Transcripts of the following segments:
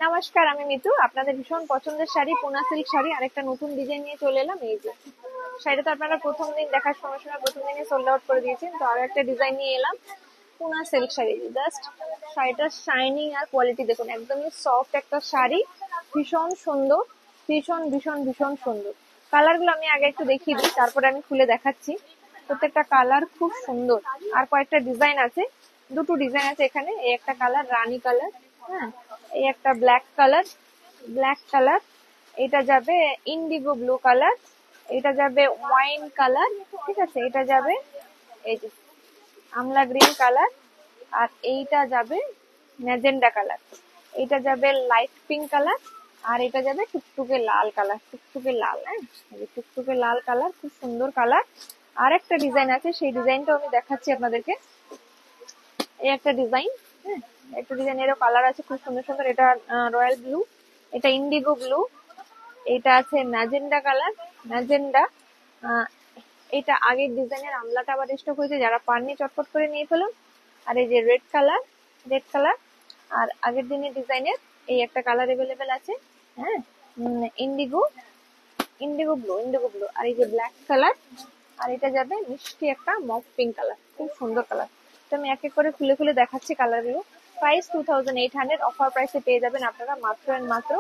নমস্কার, আমি মিতু। আপনাদের ভীষণ পছন্দের শাড়ি পুনা সিল্ক শাড়ি আরেকটা নতুন ডিজাইন নিয়ে চলে এলাম। এই যে শাড়িটা তো আপনারা প্রথম দিন দেখার সময় প্রথম দিনে সোল্ড আউট করে দিয়েছেন, তো আরো একটা ডিজাইন নিয়ে এলাম পুনা সিল্ক শাড়ি। জাস্ট শাড়িটার শাইনিং আর কোয়ালিটি দেখুন, একদমই সফট একটা শাড়ি, ভীষণ সুন্দর, ভীষণ ভীষণ ভীষণ সুন্দর। কালার গুলো আমি আগে একটু দেখিয়ে দিই, তারপরে আমি খুলে দেখাচ্ছি। প্রত্যেকটা কালার খুব সুন্দর। আর কয়েকটা ডিজাইন আছে, দুটো ডিজাইন আছে এখানে। এই একটা কালার রানী কালার, হ্যাঁ, এই একটা ব্ল্যাক কালার, ব্ল্যাক কালার, এটা যাবে ইন্ডিগো ব্লু কালার, এটা যাবে ওয়াইন কালার, ঠিক আছে, এটা যাবে এই যে আমলা গ্রিন কালার, আর এইটা যাবে ম্যাজেন্ডা কালার, এটা যাবে লাইট পিঙ্ক কালার, আর এটা যাবে টুকটুকে লাল কালার, টুকটুকে লাল, হ্যাঁ, টুকটুকে লাল কালার, খুব সুন্দর কালার। আর একটা ডিজাইন আছে, সেই ডিজাইনটাও আমি দেখাচ্ছি আপনাদেরকে। এই একটা ডিজাইন, হ্যাঁ, একটা ডিজাইনেরও কালার আছে খুব সুন্দর সুন্দর। এটা রয়্যাল ব্লু, এটা ইন্ডিগো ব্লু, এটা আছে ম্যাজেন্ডা কালার, ম্যাজেন্ডা। এটা আগের ডিজাইনের আমলাটা আবার স্টক হয়েছে, যারা পাননি চটপট করে নিয়ে ফেলুন। আর এই যে রেড কালার, রেড কালার, আর আগের দিনের ডিজাইনের এই একটা কালার এভেলেবেল আছে, হ্যাঁ, indigo, indigo blue, indigo blue, আর এই যে ব্ল্যাক কালার, আর এটা যাবে মিষ্টি একটা মফ পিঙ্ক কালার, খুব সুন্দর কালার। তো আমি এক এক করে খুলে খুলে দেখাচ্ছি কালারগুলো। প্রাইস 2800, অফার প্রাইসে পেয়ে যাবেন আপনারা মাত্র এন্ড মাত্র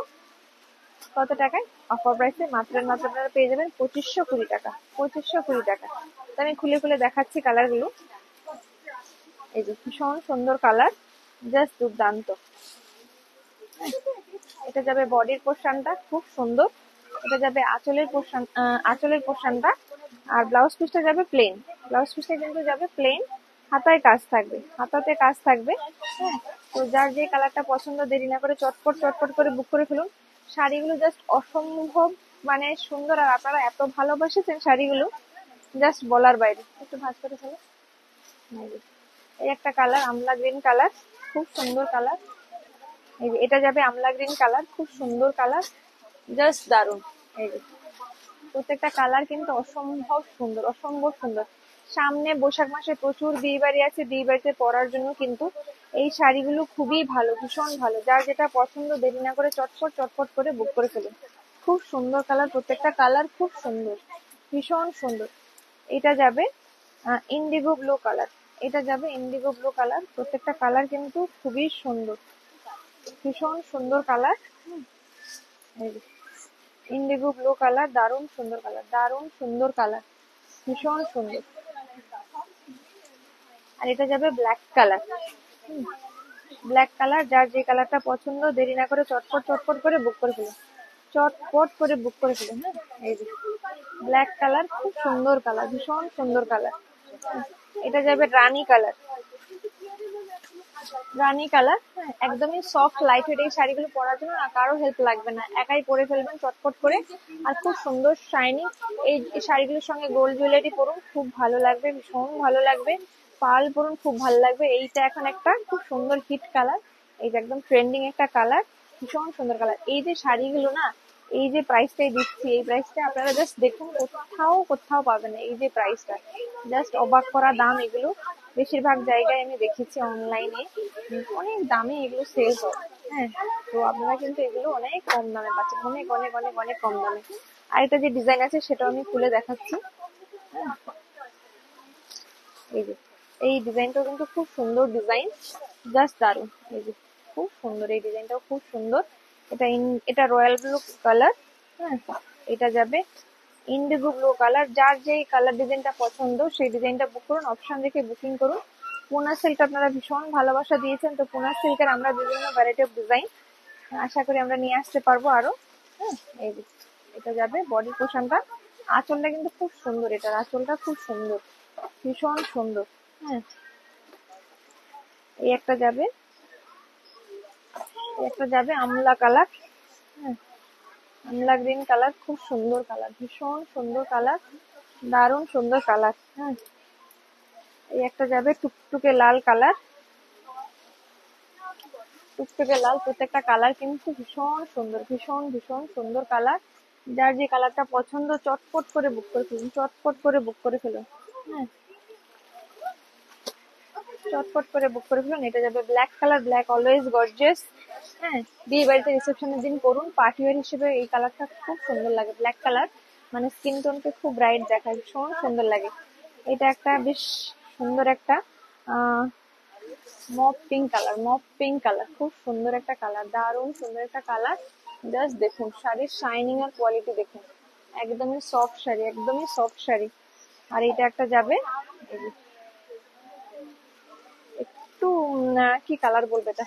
কত টাকায়? অফার প্রাইসে মাত্র এন্ড মাত্র আপনারা পেয়ে যাবেন 2520 টাকা, 2520 টাকা। তো আমি খুলে খুলে দেখাচ্ছি কালারগুলো। এই যে ভীষণ সুন্দর কালার, জাস্ট দুর্দান্ত। এটা যাবে বডির পোর্শনটা, খুব সুন্দর। এটা যাবে আঁচলের পোর্শন, আঁচলের পোর্শনটা। আর ব্লাউজ পিসটা যাবে প্লেন, ব্লাউজ পিসটা কিন্তু যাবে প্লেন, হাতায় কাজ থাকবে, হাতাতে কাজ থাকবে, হ্যাঁ। তো যার যে কালারটা পছন্দ, দেরি না করে চটপট চটপট করে বুক করে ফেলুন। শাড়িগুলো জাস্ট অসম্ভব মানে সুন্দর, আর আপনারা এত ভালোবাসেছেন শাড়িগুলো, জাস্ট বলার বাইরে। একটু ভাঁজ করে ফেলো। এই একটা কালার আমলা গ্রিন কালার, খুব সুন্দর কালার। এই যে এটা যাবে আমলা গ্রিন কালার, খুব সুন্দর কালার, জাস্ট দারুন। এই যে প্রত্যেকটা কালার কিন্তু অসম্ভব সুন্দর, অসম্ভব সুন্দর। সামনে বৈশাখ মাসে প্রচুর বিয়ে বাড়ি আছে, বিয়ে বাড়িতে পরার জন্য কিন্তু এই শাড়িগুলো খুবই ভালো, ভীষণ ভালো। যার যেটা পছন্দ দেরি না করে চটপট চটপট করে বুক করে ফেলুন। খুব সুন্দর কালার, প্রত্যেকটা কালার খুব সুন্দর, ভীষণ সুন্দর। এটা যাবে ইন্ডিগো ব্লু কালার, এটা যাবে ইন্ডিগো ব্লু কালার, প্রত্যেকটা কালার কিন্তু খুবই সুন্দর, ভীষণ সুন্দর কালার। ইন্ডিগো ব্লু কালার, দারুণ সুন্দর কালার, দারুণ সুন্দর কালার, ভীষণ সুন্দর। আর এটা যাবে ব্ল্যাক কালার, ব্ল্যাক কালার। যার যে কালারটা পছন্দ দেরি না করে চটপট চটপট করে বুক করে ফেলুন, চটপট করে বুক করে ফেলুন, হ্যাঁ। এই যে ব্ল্যাক কালার, খুব সুন্দর কালার, ভীষণ সুন্দর কালার। এটা যাবে রানী কালার, রানী কালার, হ্যাঁ, একদমই সফট লাইট ওয়েট। এই শাড়িগুলো পরার জন্য না কারো হেল্প লাগবে না, একাই পরে ফেলবেন চটপট করে। আর খুব সুন্দর শাইনিং। এই শাড়িগুলোর সঙ্গে গোল্ড জুয়েলারি পরুন, খুব ভালো লাগবে, ভীষণ ভালো লাগবে। পার্ল পরুন, খুব ভালো লাগবে। এইটা এখন একটা খুব সুন্দর হিট কালার, এই যে একদম ট্রেন্ডিং একটা কালার, ভীষণ সুন্দর কালার। এই যে শাড়িগুলো না, এই যে প্রাইসটাই দিচ্ছি, এই প্রাইসটা আপনারা জাস্ট দেখুন, কোথাও কোথাও পাবেন না। এই যে প্রাইসটা, জাস্ট অবাক করা দাম এগুলো। বেশিরভাগ জায়গায় আমি দেখেছি অনলাইনে অনেক দামে এগুলো সেল করে, হ্যাঁ। তো আপনারা কিন্তু এগুলো অনেক কম দামে পাচ্ছেন, অনেক অনেক অনেক অনেক কম দামে। আর এটা যে ডিজাইন আছে সেটাও আমি খুলে দেখাচ্ছি, হ্যাঁ। এই যে এই ডিজাইনটাও কিন্তু খুব সুন্দর ডিজাইন, জাস্ট দারুন। এই যে খুব সুন্দর, এই ডিজাইনটাও খুব সুন্দর। এটা রয়্যাল ব্লু কালার, হ্যাঁ, এটা যাবে ইন্ডিগো ব্লু কালার। যার যেই কালার ডিজাইনটা পছন্দ সেই ডিজাইনটা বুক করুন, অপশন দেখে বুকিং করুন। পুনা সিল্ক আপনারা ভীষণ ভালোবাসা দিয়েছেন, তো পুনা সিল্কের আমরা বিভিন্ন ভ্যারাইটি অফ ডিজাইন আশা করি আমরা নিয়ে আসতে পারবো আরো, হ্যাঁ। এই যে এটা যাবে বডি পোর্শনটা, আঁচলটা কিন্তু খুব সুন্দর, এটার আঁচলটা খুব সুন্দর, ভীষণ সুন্দর, হ্যাঁ। এই একটা যাবে, এই একটা যাবে আমলা কালার, হ্যাঁ, আমলা গ্রিন কালার, খুব সুন্দর কালার, ভীষণ সুন্দর কালার, দারুণ সুন্দর কালার, হ্যাঁ। এই একটা যাবে টুকটুকে লাল কালার, টুকটুকে লাল। প্রত্যেকটা কালার কিন্তু ভীষণ সুন্দর, ভীষণ ভীষণ সুন্দর কালার। যার যে কালারটা পছন্দ চটপট করে বুক করে ফেলুন, চটপট করে বুক করে ফেলুন, হ্যাঁ। চটপট করে বুক করে ফেলুন। এটা যাবে black colour, black always gorgeous. হ্যাঁ, বিয়ে বাড়িতে রিসেপশনের দিন পরুন, পার্টি ওয়্যার হিসেবে এই কালারটা খুব সুন্দর লাগে। ব্ল্যাক কালার মানে স্কিন টোনকে খুব ব্রাইট দেখায়, ভীষণ সুন্দর লাগে। এটা একটা বেশ সুন্দর একটা mop pink colour, mop pink colour, খুব সুন্দর একটা কালার, দারুণ সুন্দর একটা কালার। জাস্ট দেখুন শাড়ির শাইনিং আর কোয়ালিটি দেখুন, একদমই সফট শাড়ি, একদমই সফট শাড়ি। আর এটা একটা যাবে এই যে একটু কি কালার বলবে এটা,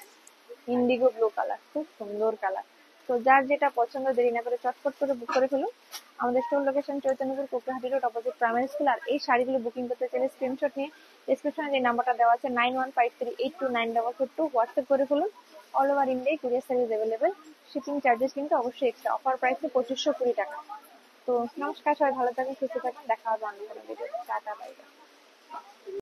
ইন্ডিগো ব্লু কালার, খুব সুন্দর কালার। তো যার যেটা পছন্দ দেরি না করে চটপট করে বুক করে ফেলুন। আমাদের store location Chaitanyapur Kokrahati road, opposite primary school. আর এই শাড়িগুলো বুকিং করতে চাইলে স্ক্রিনশট নিয়ে ডেসক্রিপশনে যে নাম্বারটা দেওয়া আছে 9153829442 হোয়াটসঅ্যাপ করে ফেলুন। অল ওভার ইন্ডিয়ায় courier service available. Shipping charges কিন্তু অবশ্যই এক্সট্রা। অফার প্রাইসে 2520 টাকা। তো নমস্কার, সবাই ভালো থাকুন, সুস্থ থাকুন, দেখা হবে অন্য কোনো ভিডিও। Tata, bye bye.